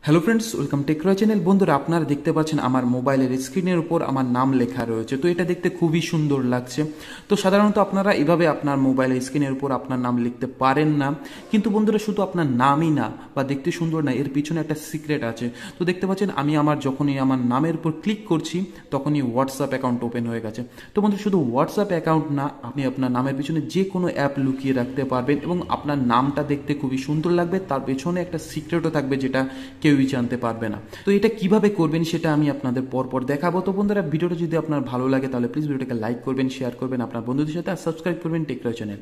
Hello friends, welcome Techroy channel. বন্ধুরা, আপনারা দেখতে পাচ্ছেন আমার মোবাইলের স্ক্রিনের উপর আমার নাম লেখা রয়েছে। তো এটা দেখতে খুবই সুন্দর লাগছে। তো সাধারণত আপনারা এভাবে আপনার মোবাইলের স্ক্রিনের উপর আপনার নাম লিখতে পারেন না। কিন্তু বন্ধুরা, শুধু আপনার নামই না বা দেখতে সুন্দর না, এর পিছনে একটা সিক্রেট আছে। তো দেখতে পাচ্ছেন আমি যখনই আমার নামের উপর ক্লিক করছি তখনই হোয়াটসঅ্যাপ অ্যাকাউন্ট ওপেন হয়ে গেছে। তো বন্ধুরা, শুধু হোয়াটসঅ্যাপ অ্যাকাউন্ট না, আপনি আপনার নামের পিছনে যে কোনো অ্যাপ লুকিয়ে রাখতে পারবেন এবং আপনার নামটা দেখতে খুবই সুন্দর লাগবে। তার পেছনে একটা সিক্রেটও থাকবে যেটা কেউই জানতে পারবে না। তো এটা কিভাবে করবেন সেটা আমি আপনাদের পরপর দেখাবো। তো বন্ধুরা, ভিডিওটা যদি আপনার ভালো লাগে তাহলে প্লিজ ভিডিওটাকে লাইক করবেন, শেয়ার করবেন আপনার বন্ধুদের সাথে, আর সাবস্ক্রাইব করবেন টেকরয় চ্যানেল।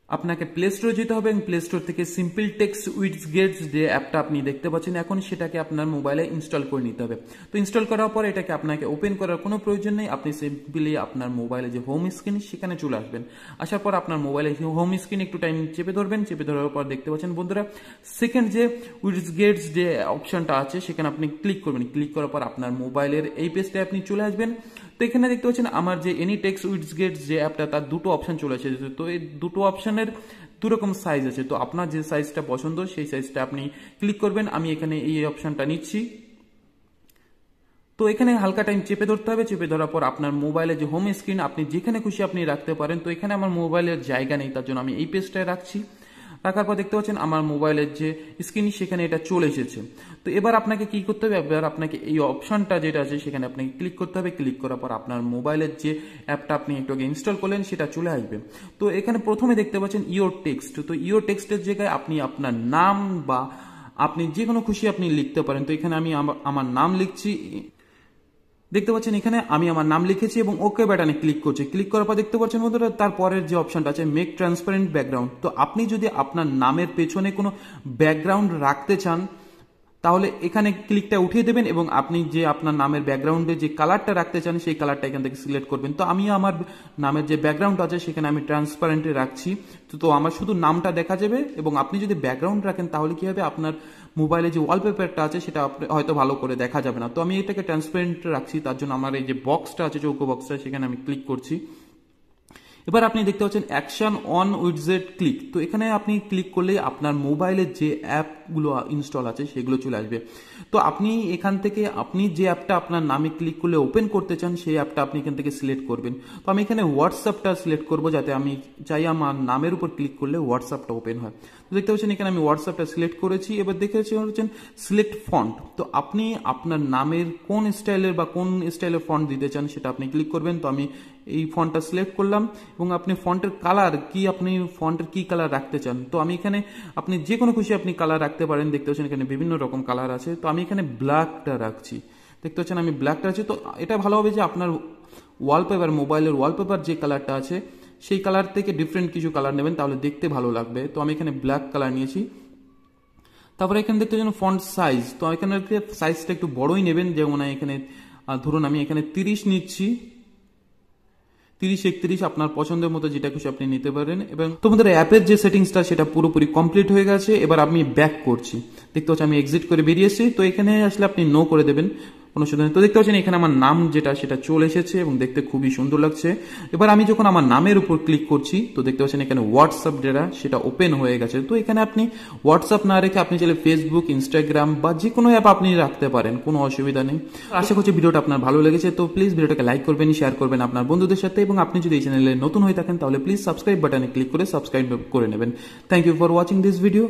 আপনাকে প্লে স্টোরে যেতে হবে এবং প্লে স্টোর থেকে সিম্পল টেক্সট উইডগেটস যে অ্যাপটা আপনি দেখতে পাচ্ছেন এখন, সেটাকে আপনার মোবাইলে ইনস্টল করে নিতে হবে। তো ইনস্টল করার পর এটাকে আপনাকে ওপেন করার কোনো প্রয়োজন নেই। আপনি সিম্পলি আপনার মোবাইলে যে হোম স্ক্রিন সেখানে চলে আসবেন। আসার পর আপনার মোবাইলে হোম স্ক্রিন একটু টাইম চেপে ধরবেন। চেপে ধরার পর দেখতে পাচ্ছেন বন্ধুরা, সেকেন্ড যে উইডগেটস যে অপশনটা আছে সেখানে আপনি ক্লিক করবেন। ক্লিক করার পর আপনার মোবাইলের এই পেজটায় আপনি চলে আসবেন। তো এখানে দেখতে পাচ্ছেন আমার যে এনি টেক্সট উইডগেটস যে অ্যাপটা, তার দুটো অপশন চলে এসেছে। তো এই দুটো অপশনের দুরকম সাইজ আছে। তো আপনার যে সাইজটা পছন্দ সেই সাইজটা আপনি ক্লিক করবেন। আমি এখানে এই অপশনটা নিচ্ছি। তো এখানে হালকা টাইম চেপে ধরতে হবে। চেপে ধরার পর আপনার মোবাইলে যে হোম স্ক্রিন আপনি যেখানে খুশি আপনি রাখতে পারেন। তো এখানে আমার মোবাইলের জায়গা নেই, তার জন্য আমি এই পেজটায় রাখছি। রাখার পর দেখতে পাচ্ছেন আমার মোবাইলের যে স্ক্রিন সেখানে এটা চলে এসেছে। তো এবার আপনাকে কি করতে হবে, এবার আপনাকে এই অপশনটা যেটা আছে সেখানে আপনাকে ক্লিক করতে হবে। ক্লিক করার পর আপনার মোবাইলের যে অ্যাপটা আপনি একটু আগে ইনস্টল করলেন সেটা চলে আসবে। তো এখানে প্রথমে দেখতে পাচ্ছেন ইওর টেক্সট। তো ইওর টেক্সটের জায়গায় আপনি আপনার নাম বা আপনি যে কোনো খুশি আপনি লিখতে পারেন। তো এখানে আমি আমার নাম লিখছি। দেখতে পাচ্ছেন এখানে আমি আমার নাম লিখেছি এবং ওকে বাটনে ক্লিক করছি। ক্লিক করার পর দেখতে পাচ্ছেন বন্ধুরা, তারপরের যে অপশনটা আছে মেক ট্রান্সপারেন্ট ব্যাকগ্রাউন্ড। তো আপনি যদি আপনার নামের পেছনে কোনো ব্যাকগ্রাউন্ড রাখতে চান তাহলে এখানে ক্লিকটা উঠিয়ে দেবেন এবং আপনি যে আপনার নামের ব্যাকগ্রাউন্ডে যে কালারটা রাখতে চান সেই কালারটা এখান থেকে সিলেক্ট করবেন। তো আমি আমার নামের যে ব্যাকগ্রাউন্ড আছে সেখানে আমি ট্রান্সপারেন্টে রাখছি। তো আমার শুধু নামটা দেখা যাবে এবং আপনি যদি ব্যাকগ্রাউন্ড রাখেন তাহলে কি হবে, আপনার মোবাইলে যে ওয়ালপেপারটা আছে সেটা হয়তো ভালো করে দেখা যাবে না। তো আমি এটাকে ট্রান্সপারেন্ট রাখছি, তার জন্য আমার এই যে বক্সটা আছে, চৌকো বক্সটা, সেখানে আমি ক্লিক করছি। এবার আপনি দেখতে পাচ্ছেন অ্যাকশন অন উইডজেট ক্লিক। তো এখানে আপনি ক্লিক করলে আপনার মোবাইলের যে অ্যাপগুলো ইনস্টল আছে সেগুলো চলে আসবে। তো আপনি এখান থেকে আপনি যে অ্যাপটা আপনার নামে ক্লিক করলে ওপেন করতে চান সেই অ্যাপটা আপনি এখান থেকে সিলেক্ট করবেন। তো আমি এখানে হোয়াটসঅ্যাপটা সিলেক্ট করবো, যাতে আমি চাই আমার নামের উপর ক্লিক করলে হোয়াটসঅ্যাপটা ওপেন হয়। তো দেখতে পাচ্ছেন এখানে আমি হোয়াটসঅ্যাপটা সিলেক্ট করেছি। এবার দেখতে পাচ্ছেন সিলেক্ট ফন্ট। তো আপনি আপনার নামের কোন স্টাইলের বা কোন স্টাইলের ফন্ট দিতে চান সেটা আপনি ক্লিক করবেন। তো আমি এই ফন্টটা সিলেক্ট করলাম এবং আপনি ফন্টের কালার কি, আপনি ফন্টের কি কালার রাখতে চান। তো আমি এখানে আপনি যে কোনো খুশি আপনি কালার রাখতে পারেন। দেখতে পাচ্ছেন এখানে বিভিন্ন রকম কালার আছে। তো আমি এখানে ব্ল্যাকটা রাখছি। দেখতে পাচ্ছেন আমি ব্ল্যাকটা রাখছি। তো এটা ভালো হবে যে আপনার ওয়ালপেপার, মোবাইলের ওয়ালপেপার যে কালারটা আছে সেই কালার থেকে ডিফারেন্ট কিছু কালার নেবেন, তাহলে দেখতে ভালো লাগবে। তো আমি এখানে ব্ল্যাক কালার নিয়েছি। তারপরে এখানে দেখতে পাচ্ছেন ফন্ট সাইজ। তো এখানে সাইজটা একটু বড়ই নেবেন, যেমন এখানে ধরুন আমি এখানে 30 নিচ্ছি। 30-31 আপনার পছন্দের মতো যেটা খুশি আপনি নিতে পারেন। এবং তোমাদের অ্যাপের যে সেটিংসটা সেটা পুরোপুরি কমপ্লিট হয়ে গেছে। এবার আমি ব্যাক করছি। দেখতে পাচ্ছি আমি এক্সিট করে বেরিয়ে এসেছি। তো এখানে আসলে আপনি নো করে দেবেন, কোনো সুবিধা নেই। তো দেখতে পাচ্ছেন এখানে আমার নাম যেটা সেটা চলে এসেছে এবং দেখতে খুবই সুন্দর লাগছে। এবার আমি যখন আমার নামের উপর ক্লিক করছি তো দেখতে পাচ্ছেন এখানে হোয়াটসঅ্যাপ যেটা সেটা ওপেন হয়ে গেছে। তো এখানে আপনি হোয়াটসঅ্যাপ না রেখে আপনি চাইলে ফেসবুক, ইনস্টাগ্রাম বা যে কোনো অ্যাপ আপনি রাখতে পারেন, কোনো অসুবিধা নেই। আশা করছি ভিডিওটা আপনার ভালো লেগেছে। তো প্লিজ ভিডিওটাকে লাইক করবেন, শেয়ার করবেন আপনার বন্ধুদের সাথে, এবং আপনি যদি এই চ্যানেলে নতুন হয়ে থাকেন তাহলে প্লিজ সাবস্ক্রাইব বাটনে ক্লিক করে সাবস্ক্রাইব করে নেবেন। Thank you for watching this video.